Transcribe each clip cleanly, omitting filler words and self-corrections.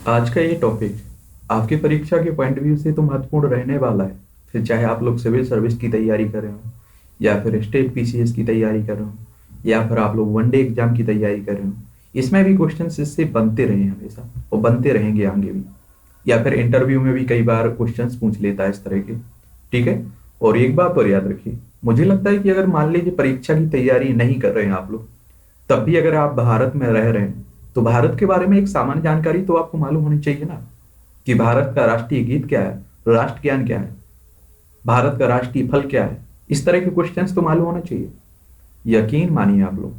आज का ये टॉपिक आपकी परीक्षा के पॉइंट व्यू से तो महत्वपूर्ण रहने वाला है। फिर चाहे आप लोग सिविल सर्विस की तैयारी कर रहे हो, या फिर स्टेट पीसीएस की तैयारी कर रहे हो, या फिर आप लोग वनडे एग्जाम की तैयारी कर रहे हो, इसमें भी क्वेश्चन इससे बनते रहे हैं हमेशा और बनते रहेंगे आगे भी। या फिर इंटरव्यू में भी कई बार क्वेश्चंस पूछ लेता है इस तरह के। ठीक है। और एक बात और याद रखिए, मुझे लगता है कि अगर मान लीजिए परीक्षा की तैयारी नहीं कर रहे हैं आप लोग, तब भी अगर आप भारत में रह रहे हैं तो भारत के बारे में एक सामान्य जानकारी तो आपको मालूम होनी चाहिए ना, कि भारत का राष्ट्रीय गीत क्या है, राष्ट्र ज्ञान क्या है, भारत का राष्ट्रीय फल क्या है। इस तरह के क्वेश्चंस तो मालूम होना चाहिए। यकीन मानिए आप लोग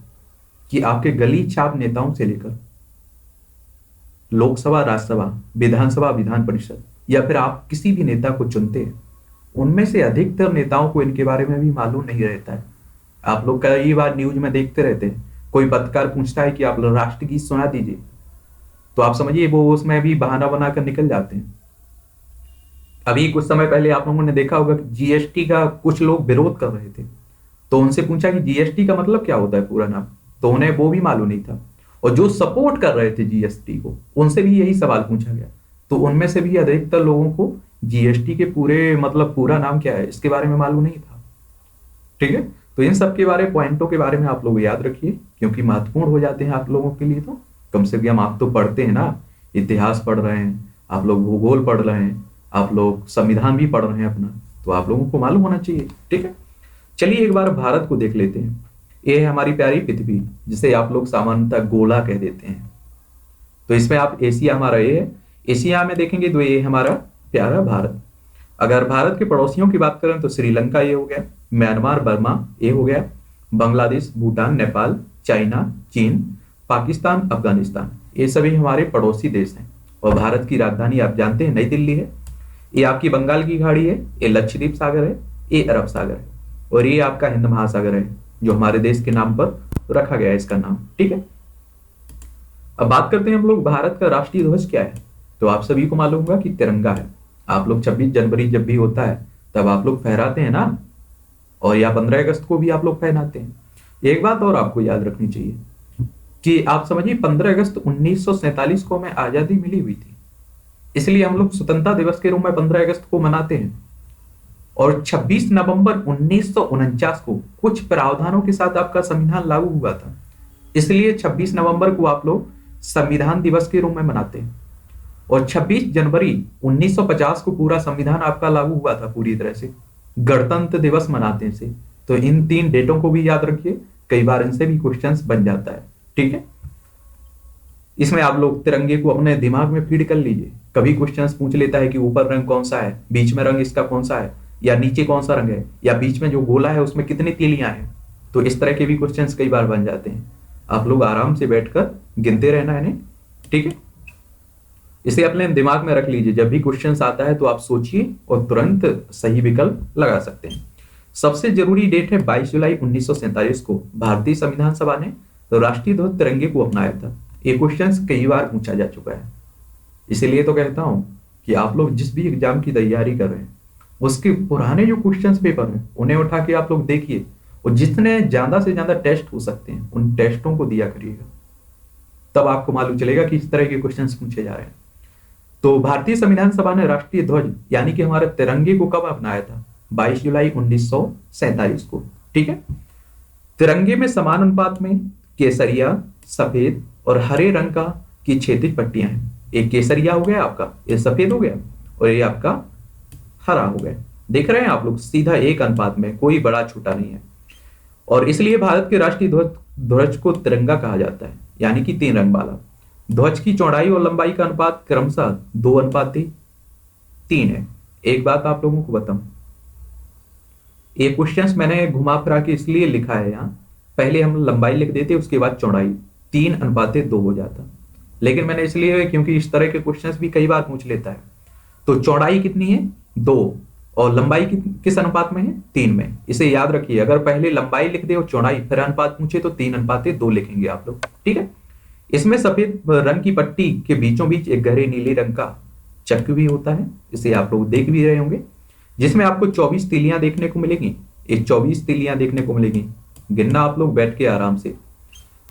कि आपके गली छाप नेताओं से लेकर लोकसभा, राज्यसभा, विधानसभा, विधान परिषद, या फिर आप किसी भी नेता को चुनते हैं, उनमें से अधिकतर नेताओं को इनके बारे में भी मालूम नहीं रहता है। आप लोग कई बार न्यूज में देखते रहते हैं, कोई पत्रकार पूछता है कि आप राष्ट्रगीत सुना दीजिए, तो आप समझिए वो उसमें भी बहाना बनाकर निकल जाते हैं। अभी कुछ समय पहले आप लोगों ने देखा होगा कि जीएसटी का कुछ लोग विरोध कर रहे थे, तो उनसे पूछा कि जीएसटी का मतलब क्या होता है पूरा नाम, तो उन्हें वो भी मालूम नहीं था। और जो सपोर्ट कर रहे थे जीएसटी को, उनसे भी यही सवाल पूछा गया, तो उनमें से भी अधिकतर लोगों को जीएसटी के पूरे मतलब पूरा नाम क्या है इसके बारे में मालूम नहीं था। ठीक है। तो इन सब के बारे पॉइंटों के बारे में आप लोग याद रखिए, क्योंकि महत्वपूर्ण हो जाते हैं आप लोगों के लिए। तो कम से कम आप तो पढ़ते हैं ना, इतिहास पढ़ रहे हैं, आप लोग भूगोल पढ़ रहे हैं, आप लोग संविधान भी पढ़ रहे हैं अपना, तो आप लोगों को मालूम होना चाहिए। ठीक है। चलिए एक बार भारत को देख लेते हैं। ये है हमारी प्यारी पृथ्वी, जिसे आप लोग सामान्यतः गोला कह देते हैं। तो इसमें आप एशिया हमारा ये है, एशिया में देखेंगे तो ये हमारा प्यारा भारत। अगर भारत के पड़ोसियों की बात करें तो श्रीलंका ये हो गया, म्यांमार, बर्मा ये हो गया, बांग्लादेश, भूटान, नेपाल, चाइना, चीन, पाकिस्तान, अफगानिस्तान, ये सभी हमारे पड़ोसी देश हैं। और भारत की राजधानी आप जानते हैं नई दिल्ली है। ये आपकी बंगाल की खाड़ी है, ये लक्षद्वीप सागर है, ये अरब सागर है, और ये आपका हिंद महासागर है, जो हमारे देश के नाम पर रखा गया है इसका नाम। ठीक है। अब बात करते हैं हम लोग भारत का राष्ट्रीय ध्वज क्या है। तो आप सभी को मालूम होगा कि तिरंगा है। आप लोग 26 जनवरी जब भी होता है तब आप लोग फहराते हैं ना, और या 15 अगस्त को भी आप लोग पहनाते हैं। एक बात और आपको याद रखनी चाहिए कि आप समझिए 15 अगस्त 1947 को हमें आजादी मिली हुई थी, इसलिए हम लोग स्वतंत्रता दिवस के रूप में 15 अगस्त को मनाते हैं। और 26 नवंबर 1949 को कुछ प्रावधानों के साथ आपका संविधान लागू हुआ था, इसलिए 26 नवंबर को आप लोग संविधान दिवस के रूप में मनाते हैं। और 26 जनवरी 1950 को पूरा संविधान आपका लागू हुआ था पूरी तरह से, गणतंत्र दिवस मनाते हैं इसे। तो इन तीन डेटों को भी याद रखिए, कई बार इनसे भी क्वेश्चंस बन जाता है। ठीक है। इसमें आप लोग तिरंगे को अपने दिमाग में फीड कर लीजिए। कभी क्वेश्चंस पूछ लेता है कि ऊपर रंग कौन सा है, बीच में रंग इसका कौन सा है, या नीचे कौन सा रंग है, या बीच में जो गोला है उसमें कितनी तीलियां हैं। तो इस तरह के भी क्वेश्चंस कई बार बन जाते हैं। आप लोग आराम से बैठकर गिनते रहना इन्हें। ठीक है। इसे अपने दिमाग में रख लीजिए, जब भी क्वेश्चंस आता है तो आप सोचिए और तुरंत सही विकल्प लगा सकते हैं। सबसे जरूरी डेट है 22 जुलाई 1947 को भारतीय संविधान सभा ने तो राष्ट्रीय ध्वज तिरंगे को अपनाया था। ये क्वेश्चंस कई बार पूछा जा चुका है, इसीलिए तो कहता हूं कि आप लोग जिस भी एग्जाम की तैयारी कर रहे हैं उसके पुराने जो क्वेश्चंस पेपर हैं उन्हें उठा के आप लोग देखिए, और जितने ज्यादा से ज्यादा टेस्ट हो सकते हैं उन टेस्टों को दिया करिएगा, तब आपको मालूम चलेगा कि इस तरह के क्वेश्चंस पूछे जा रहे हैं। तो भारतीय संविधान सभा ने राष्ट्रीय ध्वज यानी कि हमारे तिरंगे को कब अपनाया था? 22 जुलाई 1947 को। ठीक है। तिरंगे में समान अनुपात में केसरिया, सफेद और हरे रंग का की क्षैतिज पट्टियां हैं। एक केसरिया हो गया आपका, ये सफेद हो गया, और ये आपका हरा हो गया। देख रहे हैं आप लोग, सीधा एक अनुपात में, कोई बड़ा छोटा नहीं है। और इसलिए भारत के राष्ट्रीय ध्वज ध्वज को तिरंगा कहा जाता है, यानी कि 3 रंग वाला। ध्वज की चौड़ाई और लंबाई का अनुपात क्रमशः 2:3 है। एक बात आप लोगों को बताऊं, ये क्वेश्चंस मैंने घुमा फिरा के इसलिए लिखा है यहाँ, पहले हम लंबाई लिख देते उसके बाद चौड़ाई, 3:2 हो जाता, लेकिन मैंने इसलिए क्योंकि इस तरह के क्वेश्चंस भी कई बार पूछ लेता है। तो चौड़ाई कितनी है? 2, और लंबाई किस अनुपात में है? 3 में। इसे याद रखिए, अगर पहले लंबाई लिख दे और चौड़ाई फिर अनुपात पूछे तो 3:2 लिखेंगे आप लोग। ठीक है। इसमें सफेद रंग की पट्टी के बीचों बीच एक गहरे नीले रंग का चक्र भी होता है, इसे आप लोग देख भी रहे होंगे, जिसमें आपको 24 तीलियां देखने को मिलेगी। ये 24 तीलियां देखने को मिलेगी, गिनना आप लोग बैठ के आराम से।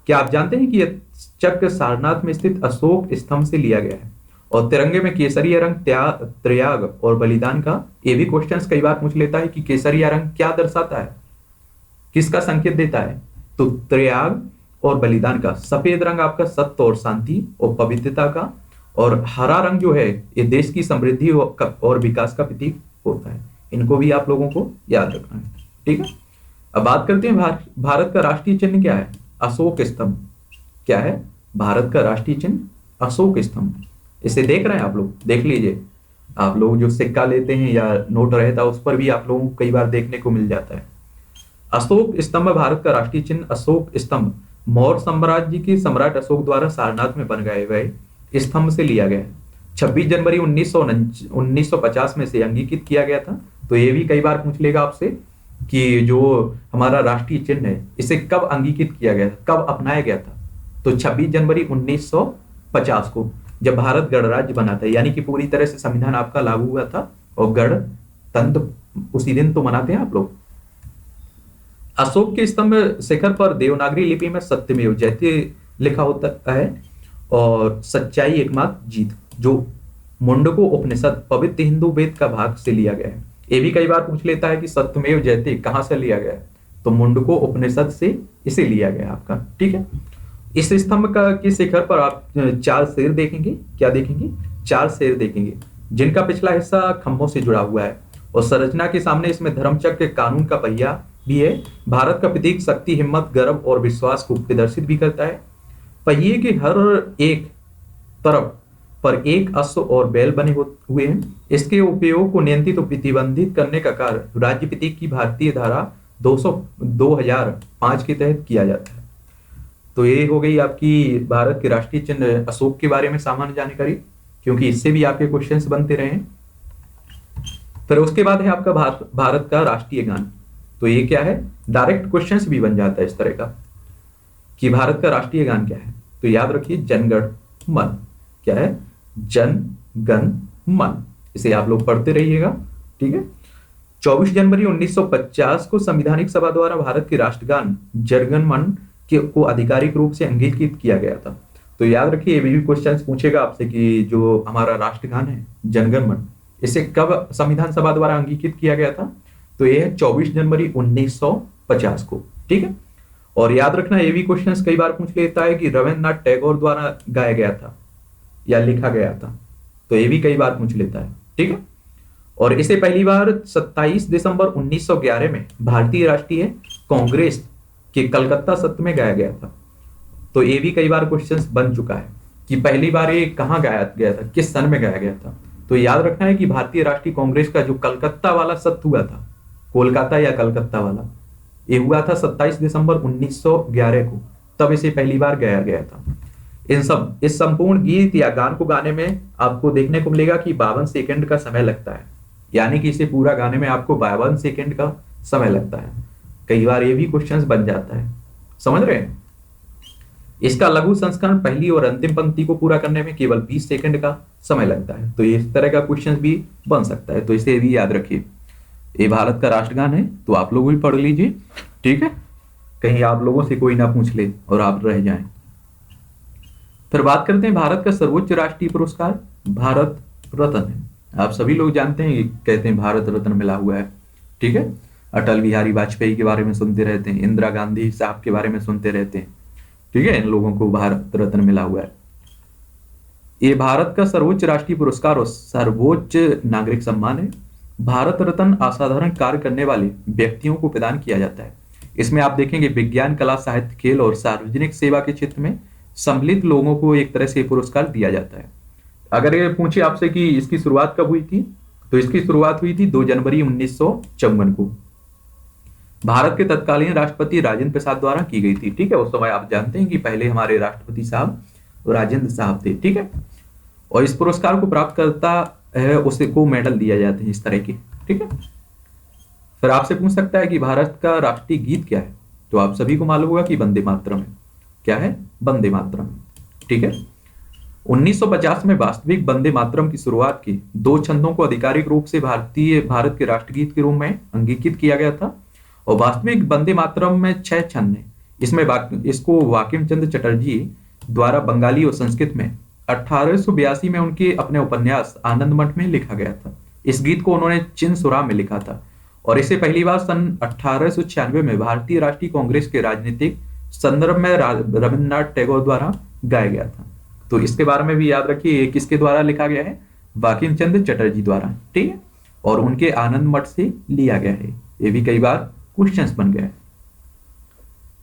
क्या आप जानते हैं कि यह चक्र सारनाथ में स्थित अशोक स्तंभ से लिया गया है, और तिरंगे में केसरिया रंग त्याग और बलिदान का, ये भी क्वेश्चंस कई बार पूछ लेता है कि केसरिया रंग क्या दर्शाता है, किसका संकेत देता है? तो त्याग और बलिदान का। सफेद रंग आपका सत्य और शांति और पवित्रता का, और हरा रंग जो है ये देश की समृद्धि और विकास का प्रतीक होता है। इनको भी आप लोगों को याद रखना है, ठीक है। अब बात करते हैं भारत का राष्ट्रीय चिन्ह क्या है? अशोक स्तंभ। क्या है भारत का राष्ट्रीय चिन्ह? अशोक स्तंभ। इसे देख रहे हैं आप लोग, देख लीजिए। आप लोग जो सिक्का लेते हैं या नोट रहता है उस पर भी आप लोगों को कई बार देखने को मिल जाता है। अशोक स्तंभ भारत का राष्ट्रीय चिन्ह। अशोक स्तंभ मौर्य साम्राज्य के सम्राट अशोक द्वारा सारनाथ में बनाए गए स्तंभ से लिया गया है। 26 जनवरी 1950 में से अंगीकृत किया गया था। तो ये भी कई बार पूछ लेगा आपसे कि जो हमारा राष्ट्रीय चिन्ह है इसे कब अंगीकृत किया गया था, कब अपनाया गया था? तो 26 जनवरी 1950 को, जब भारत गणराज्य बना था, यानी कि पूरी तरह से संविधान आपका लागू हुआ था। और गणतंत्र उसी दिन तो मनाते हैं आप लोग। अशोक के स्तंभ शिखर पर देवनागरी लिपि में सत्यमेव जयते लिखा होता है और सच्चाई एकमात्र जीत, जो मुंडको उपनिषद पवित्र हिंदू वेद का भाग से लिया गया है। ये भी कई बार पूछ लेता है कि सत्यमेव जयते कहां से लिया गया है? तो मुंडको उपनिषद से इसे लिया गया आपका, ठीक है। इस स्तंभ का के शिखर पर आप 4 शेर देखेंगे। क्या देखेंगे? 4 शेर देखेंगे, जिनका पिछला हिस्सा खंभों से जुड़ा हुआ है। और संरचना के सामने इसमें धर्मचक्र कानून का पहिया भी है। भारत का प्रतीक शक्ति, हिम्मत, गर्व और विश्वास को प्रदर्शित भी करता है। पहिए के हर एक तरफ पर एक अश्व और बैल बने हुए हैं। इसके उपयोग को नियंत्रित और प्रतिबंधित करने का कार्य राज्य प्रतीक की भारतीय धारा 2005 के तहत किया जाता है। तो ये हो गई आपकी भारत के राष्ट्रीय चिन्ह अशोक के बारे में सामान्य जानकारी, क्योंकि इससे भी आपके क्वेश्चंस बनते रहे। फिर उसके बाद है आपका भारत का राष्ट्रीय गान। तो ये क्या है? डायरेक्ट क्वेश्चंस भी बन जाता है इस तरह का कि भारत का राष्ट्रीय गान क्या है। तो याद रखिए जनगण मन। क्या है? जन गण मन। इसे आप लोग पढ़ते रहिएगा, ठीक है। 24 जनवरी 1950 को संवैधानिक सभा द्वारा भारत के राष्ट्रगान जनगण मन को आधिकारिक रूप से अंगीकृत किया गया था। तो याद रखिए, ये भी क्वेश्चंस पूछेगा आपसे कि जो हमारा राष्ट्रगान है जनगण मन, इसे कब संविधान सभा द्वारा अंगीकृत किया गया था? तो ये है 24 जनवरी 1950 को, ठीक है। और याद रखना, ये भी क्वेश्चंस कई बार पूछ लेता है कि रविंद्रनाथ टैगोर द्वारा गाया गया था या लिखा गया था। तो ये भी कई बार पूछ लेता है, ठीक है। और इसे पहली बार 27 दिसंबर 1911 में भारतीय राष्ट्रीय कांग्रेस के कलकत्ता सत्र में गाया गया था। तो ये भी कई बार क्वेश्चंस बन चुका है कि पहली बार ये कहाँ गाया गया था, किस सन में गाया गया था। तो याद रखना है कि भारतीय राष्ट्रीय कांग्रेस का जो कलकत्ता वाला सत्र हुआ था, कोलकाता या कलकत्ता वाला, ये हुआ था 27 दिसंबर 1911 को। तब इसे पहली बार गाया गया था। इस संपूर्ण गीत या गान को गाने में आपको देखने को मिलेगा कि 52 सेकंड का समय लगता है, यानी कि इसे पूरा गाने में आपको 52 सेकंड का समय लगता है। कई बार ये भी क्वेश्चंस बन जाता है, समझ रहे हैं। इसका लघु संस्करण पहली और अंतिम पंक्ति को पूरा करने में केवल 20 सेकंड का समय लगता है। तो इस तरह का क्वेश्चन भी बन सकता है, तो इसे भी याद रखिए। ये भारत का राष्ट्रगान है, तो आप लोग भी पढ़ लीजिए, ठीक है। कहीं आप लोगों से कोई ना पूछ ले और आप रह जाएं। फिर बात करते हैं भारत का सर्वोच्च राष्ट्रीय पुरस्कार भारत रत्न है। आप सभी लोग जानते हैं, कहते हैं भारत रत्न मिला हुआ है, ठीक है। अटल बिहारी वाजपेयी के बारे में सुनते रहते हैं, इंदिरा गांधी साहब के बारे में सुनते रहते हैं, ठीक है। इन लोगों को भारत रत्न मिला हुआ है। ये भारत का सर्वोच्च राष्ट्रीय पुरस्कार और सर्वोच्च नागरिक सम्मान है। भारत रत्न असाधारण कार्य करने वाले व्यक्तियों को प्रदान किया जाता है। इसमें आप देखेंगे विज्ञान, कला, साहित्य, खेल और सार्वजनिक सेवा के क्षेत्र में सम्मिलित लोगों को एक तरह से पुरस्कार दिया जाता है। अगर ये पूछे आपसे कि इसकी शुरुआत कब हुई थी, तो इसकी शुरुआत हुई थी 2 जनवरी 1954 को भारत के तत्कालीन राष्ट्रपति राजेंद्र प्रसाद द्वारा की गई थी, ठीक है। उस समय आप जानते हैं कि पहले हमारे राष्ट्रपति साहब राजेंद्र साहब थे, ठीक है। और इस पुरस्कार को प्राप्त करता है उसे को मेडल दिया जाते हैं इस तरह के, ठीक है। फिर आपसे पूछ सकता है कि भारत का राष्ट्रीय गीत क्या है, तो आप सभी को मालूम होगा कि वंदे मातरम है। क्या है? वंदे मातरम, ठीक है। 1950 में वास्तविक वंदे मातरम की शुरुआत की 2 छंदों को आधिकारिक रूप से भारत के राष्ट्रगीत के रूप में अंगीकृत किया गया था। और वास्तविक वंदे मातरम में 6 छंद हैं। इसमें इसको बंकिम चंद्र चटर्जी द्वारा बंगाली और संस्कृत में 1882 में उनके अपने उपन्यास आनंद मठ में लिखा गया था। इस गीत को उन्होंने चिनसुरा में लिखा था और इसे पहली बार सन 1896 में भारतीय राष्ट्रीय कांग्रेस के राजनीतिक संदर्भ में रविन्द्रनाथ टैगोर द्वारा गाया गया था। तो इसके बारे में भी याद रखिए, ये किसके द्वारा लिखा गया है? बंकिम चंद्र चटर्जी द्वारा, ठीक है। और उनके आनंद मठ से लिया गया है। ये भी कई बार क्वेश्चंस बन गया है।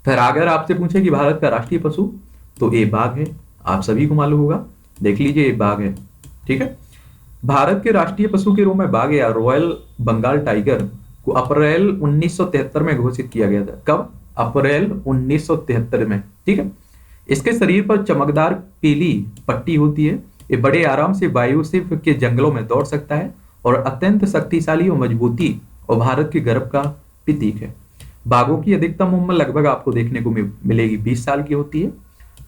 फिर अगर आपसे पूछे कि भारत का राष्ट्रीय पशु, तो ये बाघ है। आप सभी को मालूम होगा, देख लीजिए ये बाघ है, ठीक है। भारत के राष्ट्रीय पशु के रूप में बाघ या रॉयल बंगाल टाइगर को अप्रैल 1973 में घोषित किया गया था। कब? अप्रैल 1973 में, ठीक है। इसके शरीर पर चमकदार पीली पट्टी होती है। ये बड़े आराम से वायु से के जंगलों में दौड़ सकता है और अत्यंत शक्तिशाली और मजबूती और भारत के गर्व का प्रतीक है। बाघों की अधिकतम उम्र लगभग आपको देखने को मिलेगी 20 साल की होती है।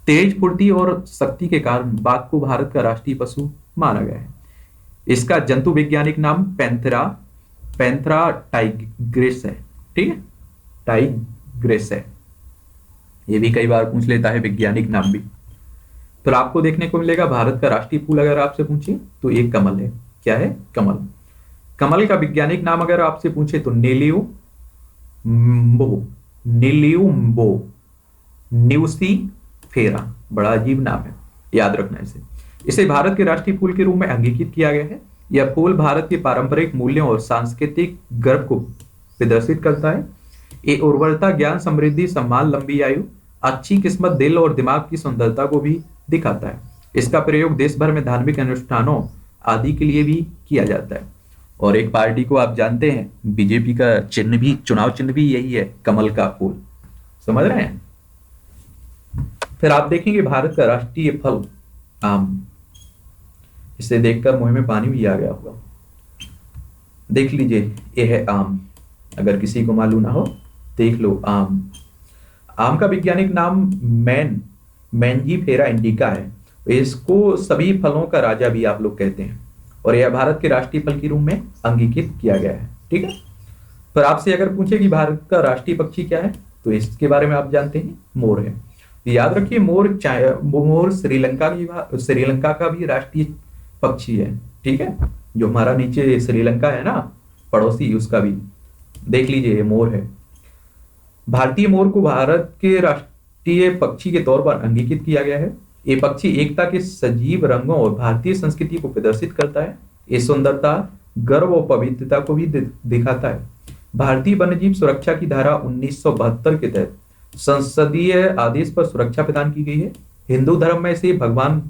तेज फुर्ती और शक्ति के कारण बाघ को भारत का राष्ट्रीय पशु माना गया है। इसका जंतु वैज्ञानिक नाम पैंथेरा टाइग्रिस है, ठीक है, टाइग्रिस है। ये भी कई बार पूछ लेता है वैज्ञानिक नाम भी। तो आपको देखने को मिलेगा भारत का राष्ट्रीय फूल अगर आपसे पूछे तो एक कमल है। क्या है? कमल। कमल का वैज्ञानिक नाम अगर आपसे पूछे तो नीलियुम्बो न्यूसीफेरा। बड़ा अजीब नाम है, याद रखना इसे। इसे भारत के राष्ट्रीय फूल के रूप में अंगीकृत किया गया है। यह फूल भारत के पारंपरिक मूल्यों और सांस्कृतिक गर्व को प्रदर्शित करता है। ये उर्वरता, ज्ञान, समृद्धि, सम्मान, लंबी आयु, अच्छी किस्मत, दिल और दिमाग की सुंदरता को भी दिखाता है। इसका प्रयोग देश भर में धार्मिक अनुष्ठानों आदि के लिए भी किया जाता है। और एक पार्टी को आप जानते हैं, बीजेपी का चिन्ह भी, चुनाव चिन्ह भी यही है, कमल का फूल। समझ रहे हैं? फिर आप देखेंगे भारत का राष्ट्रीय फल आम। इसे देखकर मुंह में पानी भी आ गया होगा। देख लीजिए, ये है आम। अगर किसी को मालूम ना हो, देख लो, आम। आम का वैज्ञानिक नाम मैंजीफेरा इंडिका है। इसको सभी फलों का राजा भी आप लोग कहते हैं और यह भारत के राष्ट्रीय फल के रूप में अंगीकृत किया गया है, ठीक है। पर आपसे अगर पूछे कि भारत का राष्ट्रीय पक्षी क्या है, तो इसके बारे में आप जानते हैं, मोर है। याद रखिए, मोर श्रीलंका का भी राष्ट्रीय पक्षी है, ठीक है। जो हमारा नीचे श्रीलंका है ना, पड़ोसी, उसका भी देख लीजिए, ये मोर है। भारतीय मोर को भारत के राष्ट्रीय पक्षी के तौर पर अंगीकृत किया गया है। ये पक्षी एकता के सजीव रंगों और भारतीय संस्कृति को प्रदर्शित करता है। ये सुंदरता, गर्व और पवित्रता को भी दिखाता है। भारतीय वन्यजीव सुरक्षा की धारा 1972 के तहत संसदीय आदेश पर सुरक्षा प्रदान की गई है। हिंदू धर्म में इसे भगवान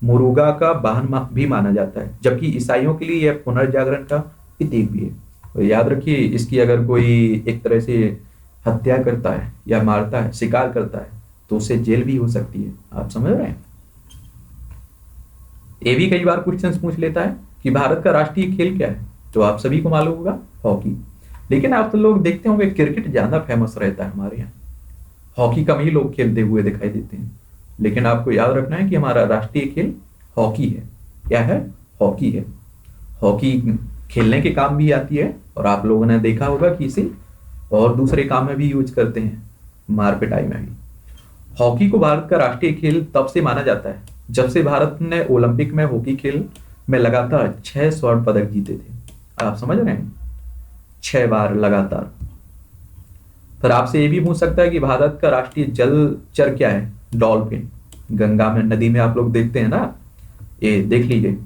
मुरुगा का वाहन भी माना जाता है, जबकि ईसाइयों के लिए यह पुनर्जागरण का प्रतीक भी है। तो याद रखिए, इसकी अगर कोई एक तरह से हत्या करता है या मारता है, शिकार करता है, तो उसे जेल भी हो सकती है। आप समझ रहे हैं? ये भी कई बार क्वेश्चंस पूछ लेता है कि भारत का राष्ट्रीय खेल क्या है, तो आप सभी को मालूम होगा, हॉकी। लेकिन आप तो लोग देखते होंगे क्रिकेट ज्यादा फेमस रहता है हमारे यहाँ, हॉकी कम ही लोग खेलते हुए दिखाई देते हैं। लेकिन आपको याद रखना है कि हमारा राष्ट्रीय खेल हॉकी है। क्या है? हॉकी है। हॉकी खेलने के काम भी आती है और आप लोगों ने देखा होगा कि इसे और दूसरे काम में भी यूज करते हैं, मार पिटाई में भी। हॉकी को भारत का राष्ट्रीय खेल तब से माना जाता है जब से भारत ने ओलंपिक में हॉकी खेल में लगातार 6 स्वर्ण पदक जीते थे। आप समझ रहे हैं? 6 बार लगातार। फिर आपसे ये भी पूछ सकता है कि भारत का राष्ट्रीय जलचर क्या है? डॉल्फिन। गंगा में, नदी में आप लोग देखते हैं ना, ये देख लीजिए,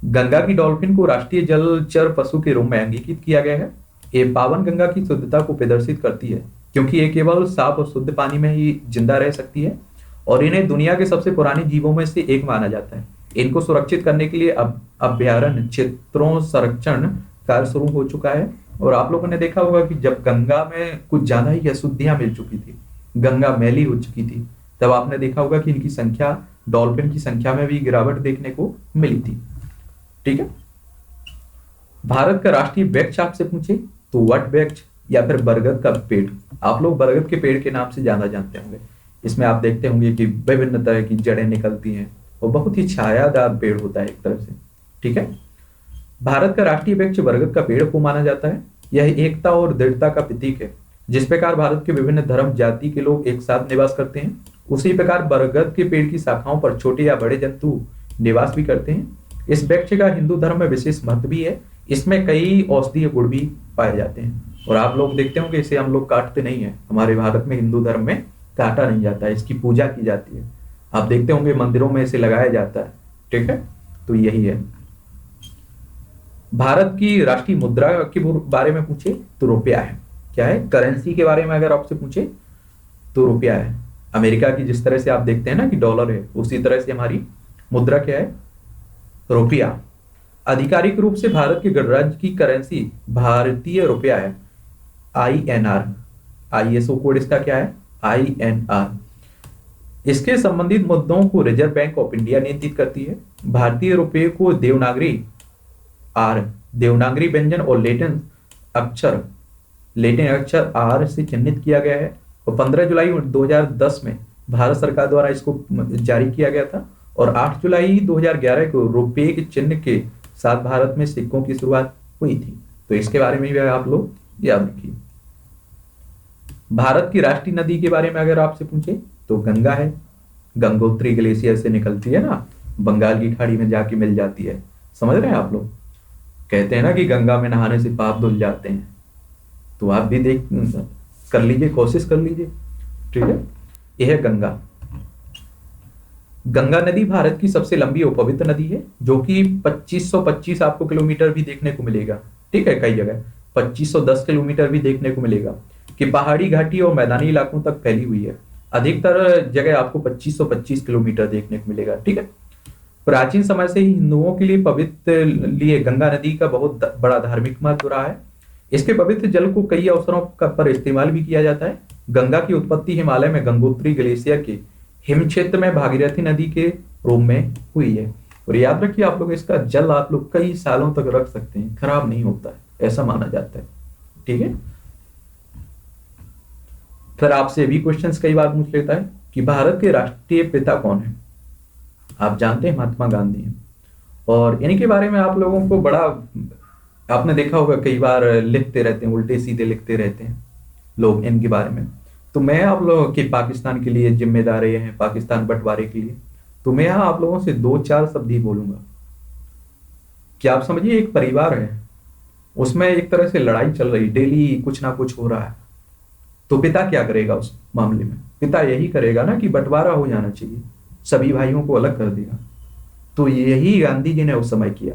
गंगा की डॉल्फिन को राष्ट्रीय जलचर पशु के रूप में अंगीकृत किया गया है। ये पावन गंगा की शुद्धता को प्रदर्शित करती है, क्योंकि ये केवल साफ और शुद्ध पानी में ही जिंदा रह सकती है और इन्हें दुनिया के सबसे पुराने जीवों में से एक माना जाता है। इनको सुरक्षित करने के लिए अभ्यारण्य क्षेत्रों संरक्षण कार्य शुरू हो चुका है। और आप लोगों ने देखा होगा कि जब गंगा में कुछ ज्यादा ही अशुद्धियां मिल चुकी थी, गंगा मैली हो चुकी थी, तब आपने देखा होगा कि इनकी संख्या, डॉल्फिन की संख्या में भी गिरावट देखने को मिली थी, ठीक है। भारत का राष्ट्रीय वृक्ष आपसे पूछे तो वट वृक्ष या फिर बरगद का पेड़। आप लोग बरगद के पेड़ के नाम से ज्यादा जानते होंगे। इसमें आप देखते होंगे कि विभिन्न तरह की जड़ें निकलती हैं और बहुत ही छायादार पेड़ होता है एक तरह से, ठीक है। भारत का राष्ट्रीय वृक्ष बरगद का पेड़ को माना जाता है। यह एकता और दृढ़ता का प्रतीक है। जिस प्रकार भारत के विभिन्न धर्म जाति के लोग एक साथ निवास करते हैं, उसी प्रकार बरगद के पेड़ की शाखाओं पर छोटे या बड़े जंतु निवास भी करते हैं। इस वृक्ष का हिंदू धर्म में विशेष महत्व भी है। इसमें कई औषधीय गुण भी पाए जाते हैं। और आप लोग देखते होंगे इसे हम लोग काटते नहीं है, हमारे भारत में हिंदू धर्म में काटा नहीं जाता है, इसकी पूजा की जाती है। आप देखते होंगे मंदिरों में इसे लगाया जाता है। ठीक है, तो यही है। भारत की राष्ट्रीय मुद्रा के बारे में पूछे तो रुपया है। क्या है? करेंसी के बारे में अगर आपसे पूछे तो रुपया है। अमेरिका की जिस तरह से आप देखते हैं ना कि डॉलर है, उसी तरह से हमारी मुद्रा क्या है? रुपया। आधिकारिक रूप से भारत के गणराज्य की करेंसी भारतीय रुपया है, INR। ISO कोड इसका क्या है? INR। इसके संबंधित मुद्दों को रिजर्व बैंक ऑफ इंडिया नियंत्रित करती है। भारतीय रुपये को देवनागरी व्यंजन और लेटिन अक्षर R से चिन्हित किया गया है। और 15 जुलाई 2010 में भारत सरकार द्वारा इसको जारी किया गया था। और 8 जुलाई 2011 को रुपये के चिन्ह के साथ भारत में सिक्कों की शुरुआत हुई थी। तो इसके बारे में भी आप लोग याद रखिए। भारत की राष्ट्रीय नदी के बारे में अगर आपसे पूछे तो गंगा है। गंगोत्री ग्लेशियर से निकलती है ना, बंगाल की खाड़ी में जाके मिल जाती है। समझ रहे हैं आप लोग? कहते हैं ना कि गंगा में नहाने से पाप धुल जाते हैं, तो आप भी देख कर लीजिए, कोशिश कर लीजिए। ठीक है, यह है गंगा। गंगा नदी भारत की सबसे लंबी और पवित्र नदी है, जो कि 2525 आपको किलोमीटर भी देखने को मिलेगा। ठीक है, कई जगह 2510 किलोमीटर भी देखने को मिलेगा कि पहाड़ी घाटी और मैदानी इलाकों तक फैली हुई है। अधिकतर जगह आपको 2525 किलोमीटर देखने को मिलेगा। ठीक है, प्राचीन समय से ही हिंदुओं के लिए पवित्र लिए गंगा नदी का बहुत बड़ा धार्मिक महत्व रहा है। इसके पवित्र जल को कई अवसरों पर इस्तेमाल भी किया जाता है। गंगा की उत्पत्ति हिमालय में गंगोत्री ग्लेशियर के हिम क्षेत्र में भागीरथी नदी के रूप में हुई है। और याद रखिए आप लोग, इसका जल आप लोग कई सालों तक रख सकते हैं, खराब नहीं होता है, ऐसा माना जाता है। ठीक है, फिर आपसे भी क्वेश्चंस कई बार पूछ लेता है कि भारत के राष्ट्रीय पिता कौन है? आप जानते हैं महात्मा गांधी हैं। और इनके बारे में आप लोगों को बड़ा, आपने देखा होगा कई बार लिखते रहते हैं, उल्टे सीधे लिखते रहते हैं लोग इनके बारे में। तो मैं आप लोगों के पाकिस्तान के लिए जिम्मेदार रहे हैं, पाकिस्तान बंटवारे के लिए, तो मैं यहाँ आप लोगों से 2-4 शब्द ही बोलूंगा कि आप समझिए एक परिवार है, उसमें एक तरह से लड़ाई चल रही, डेली कुछ ना कुछ हो रहा है। तो पिता क्या करेगा उस मामले में? पिता यही करेगा ना कि बंटवारा हो जाना चाहिए, सभी भाइयों को अलग कर देगा। तो यही गांधी जी ने उस समय किया।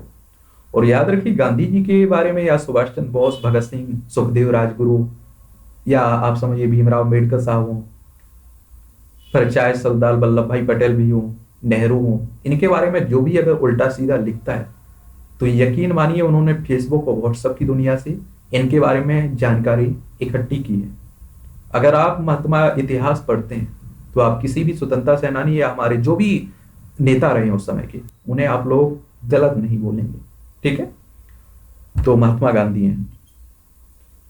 और याद रखिए गांधी जी के बारे में, या सुभाष चंद्र बोस, भगत सिंह, सुखदेव, राजगुरु, या आप समझिए भीमराव अम्बेडकर साहब हों, फिर चाहे सरदार वल्लभ भाई पटेल भी हों, नेहरू हों, इनके बारे में जो भी अगर उल्टा सीधा लिखता है तो यकीन मानिए उन्होंने फेसबुक और व्हाट्सएप की दुनिया से इनके बारे में जानकारी इकट्ठी की है। अगर आप महात्मा इतिहास पढ़ते हैं तो आप किसी भी स्वतंत्रता सेनानी या हमारे जो भी नेता रहे उस समय के, उन्हें आप लोग गलत नहीं बोलेंगे। ठीक है, तो महात्मा गांधी हैं।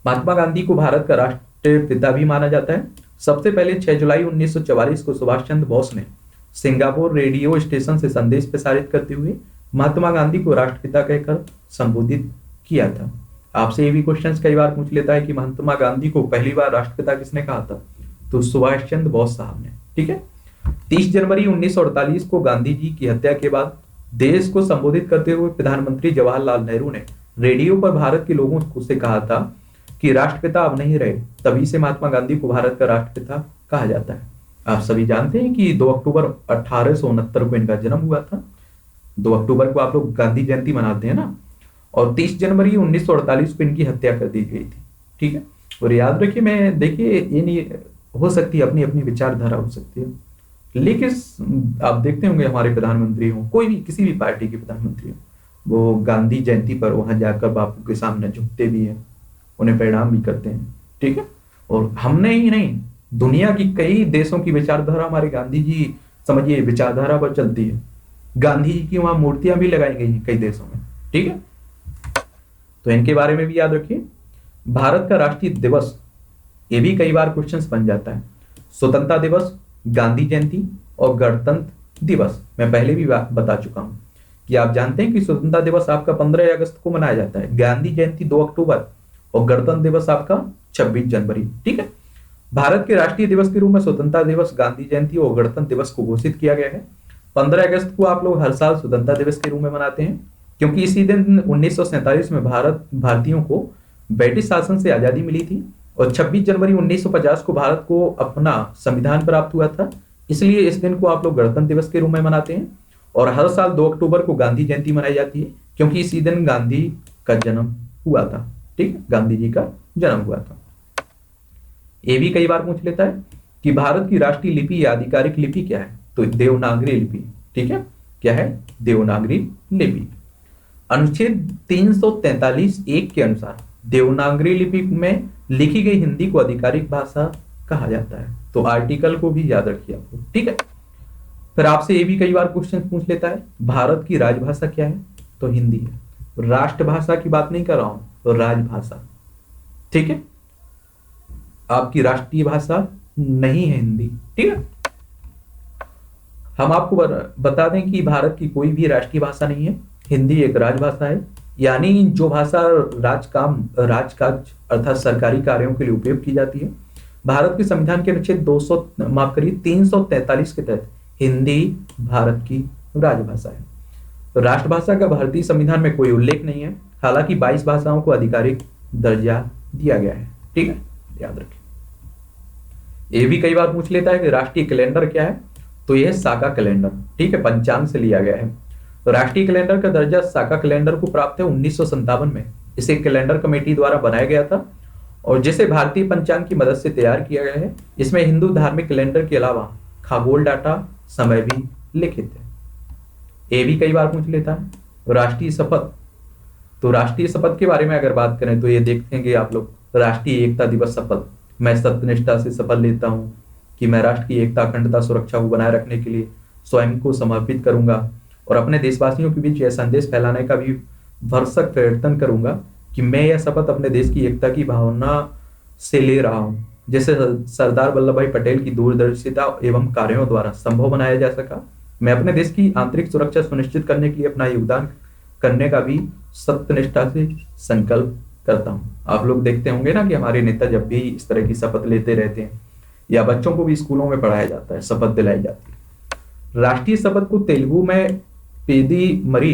महात्मा गांधी को भारत का राष्ट्रीय पिता भी माना जाता है। सबसे पहले 6 जुलाई 1944 को सुभाष चंद्र बोस ने सिंगापुर रेडियो स्टेशन से संदेश प्रसारित करते हुए महात्मा गांधी को राष्ट्रपिता कहकर संबोधित किया था। आपसे ये भी क्वेश्चन कई बार पूछ लेता है कि महात्मा गांधी को पहली बार राष्ट्रपिता किसने कहा था? तो सुभाष चंद्र बोस साहब ने। ठीक है, 30 जनवरी 1948 को गांधी जी की हत्या के बाद देश को संबोधित करते हुए प्रधानमंत्री जवाहरलाल नेहरू ने रेडियो पर भारत के लोगों से कहा था कि राष्ट्रपिता अब नहीं रहे। तभी से महात्मा गांधी को भारत का राष्ट्रपिता कहा जाता है। आप सभी जानते हैं कि 2 अक्टूबर 1869 को इनका जन्म हुआ था। 2 अक्टूबर को आप लोग गांधी जयंती मनाते हैं ना, और 30 जनवरी 1948 को इनकी हत्या कर दी गई थी। ठीक है, और याद रखिए, मैं देखिए ये नहीं हो सकती, अपनी अपनी विचारधारा हो सकती है, लेकिन आप देखते होंगे हमारे प्रधानमंत्री हो, कोई भी किसी भी पार्टी के प्रधानमंत्री हो, वो गांधी जयंती पर वहां जाकर बापू के सामने झुकते भी हैं, उन्हें प्रणाम भी करते हैं। ठीक है, और हमने ही नहीं, दुनिया की कई देशों की विचारधारा हमारे गांधी जी समझिए विचारधारा पर चलती है। गांधी जी की वहां मूर्तियां भी लगाई गई हैं कई देशों में। ठीक है, तो इनके बारे में भी याद रखिए। भारत का राष्ट्रीय दिवस, ये भी कई बार क्वेश्चंस बन जाता है। स्वतंत्रता दिवस, गांधी जयंती और गणतंत्र दिवस मैं पहले भी बता चुका हूं कि आप जानते हैं कि स्वतंत्रता दिवस आपका 15 अगस्त को मनाया जाता है, गांधी जयंती 2 अक्टूबर और गणतंत्र दिवस आपका 26 जनवरी। ठीक है, भारत के राष्ट्रीय दिवस के रूप में स्वतंत्रता दिवस, गांधी जयंती और गणतंत्र दिवस को घोषित किया गया है। 15 अगस्त को आप लोग हर साल स्वतंत्रता दिवस के रूप में मनाते हैं, क्योंकि इसी दिन 1947 में भारतीयों को ब्रिटिश शासन से आजादी मिली थी, और 26 जनवरी 1950 को भारत को अपना संविधान प्राप्त हुआ था। इसलिए इस दिन को आप लोग गणतंत्र दिवस के रूप में मनाते हैं। और हर साल 2 अक्टूबर को गांधी जयंती मनाई जाती है, क्योंकि इसी दिन गांधी का जन्म हुआ था। ठीक है, गांधी जी का जन्म हुआ था। ये भी कई बार पूछ लेता है कि भारत की राष्ट्रीय लिपि या आधिकारिक लिपि क्या है, तो देवनागरी लिपि। ठीक है, क्या है? देवनागरी लिपि। अनुच्छेद 343(1) के अनुसार देवनागरी लिपि में लिखी गई हिंदी को आधिकारिक भाषा कहा जाता है। तो आर्टिकल को भी याद रखिए आप लोग। ठीक है, फिर आपसे ये भी कई बार क्वेश्चन पूछ लेता है, भारत की राजभाषा क्या है, तो हिंदी है। राष्ट्रभाषा की बात नहीं कर रहा हूं, तो राजभाषा। ठीक है, आपकी राष्ट्रीय भाषा नहीं है हिंदी। ठीक है, हम आपको बता दें कि भारत की कोई भी राष्ट्रीय भाषा नहीं है, हिंदी एक राजभाषा है। यानी जो भाषा राजकाज अर्थात सरकारी कार्यों के लिए उपयोग की जाती है। भारत के संविधान के अनुच्छेद 343 के तहत हिंदी भारत की राजभाषा है। तो राष्ट्रभाषा का भारतीय संविधान में कोई उल्लेख नहीं है, हालांकि 22 भाषाओं को आधिकारिक दर्जा दिया गया है। ठीक है, याद रखें। ये भी कई बार पूछ लेता है कि राष्ट्रीय कैलेंडर क्या है, तो यह साका कैलेंडर। ठीक है, पंचांग से लिया गया है। तो राष्ट्रीय कैलेंडर का दर्जा साका कैलेंडर को प्राप्त है 1957 में। इसे कैलेंडर कमेटी द्वारा बनाया गया था, और जिसे भारतीय पंचांग की मदद से तैयार किया गया है। इसमें हिंदू धार्मिक कैलेंडर के अलावा खगोल डाटा, समय भी लिखित है। ये भी कई बार पूछ लेता है। राष्ट्रीय शपथ, तो राष्ट्रीय शपथ के बारे में अगर बात करें तो ये देखेंगे आप लोग, राष्ट्रीय एकता दिवस शपथ। मैं सत्यनिष्ठा से शपथ लेता हूं कि मैं राष्ट्र की एकता, अखंडता, सुरक्षा को बनाए रखने के लिए स्वयं को समर्पित करूंगा, और अपने देशवासियों के बीच यह संदेश फैलाने का भी भरसक प्रयत्न करूंगा कि मैं यह शपथ अपने देश की एकता की भावना से ले रहा हूं, जैसे सरदार वल्लभ भाई पटेल की दूरदर्शिता एवं कार्यों द्वारा संभव बनाया जा सका। मैं अपने देश की आंतरिक सुरक्षा सुनिश्चित करने के लिए अपना योगदान करने का भी सत्यनिष्ठा से संकल्प करता हूं। आप लोग देखते होंगे ना कि हमारे नेता जब भी इस तरह की शपथ लेते रहते हैं, या बच्चों को भी स्कूलों में पढ़ाया जाता है, शपथ दिलाई जाती है। राष्ट्रीय शपथ को तेलुगु में पेदी मरी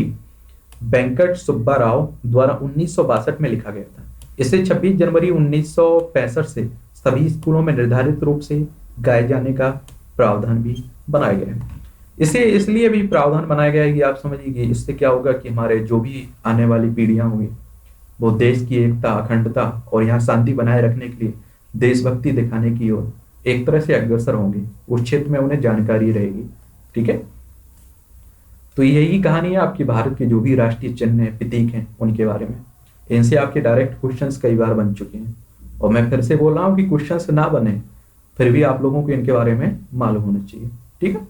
वेंकट सुब्बा राव द्वारा 1962 में लिखा गया था। इसे 26 जनवरी 1965 से सभी स्कूलों में निर्धारित रूप से गाए जाने का प्रावधान भी बनाया गया है। इसे इसलिए भी प्रावधान बनाया गया है कि आप समझिए, इससे क्या होगा कि हमारे जो भी आने वाली पीढ़ियां होंगी वो देश की एकता, अखंडता और यहाँ शांति बनाए रखने के लिए देशभक्ति दिखाने की ओर एक तरह से अग्रसर होंगे। उस क्षेत्र में उन्हें जानकारी रहेगी। ठीक है, तो यही कहानी है आपकी भारत के जो भी राष्ट्रीय चिन्ह है, प्रतीक हैं, उनके बारे में। इनसे आपके डायरेक्ट क्वेश्चंस कई बार बन चुके हैं, और मैं फिर से बोल रहा हूँ कि क्वेश्चंस ना बने फिर भी आप लोगों को इनके बारे में मालूम होना चाहिए। ठीक है।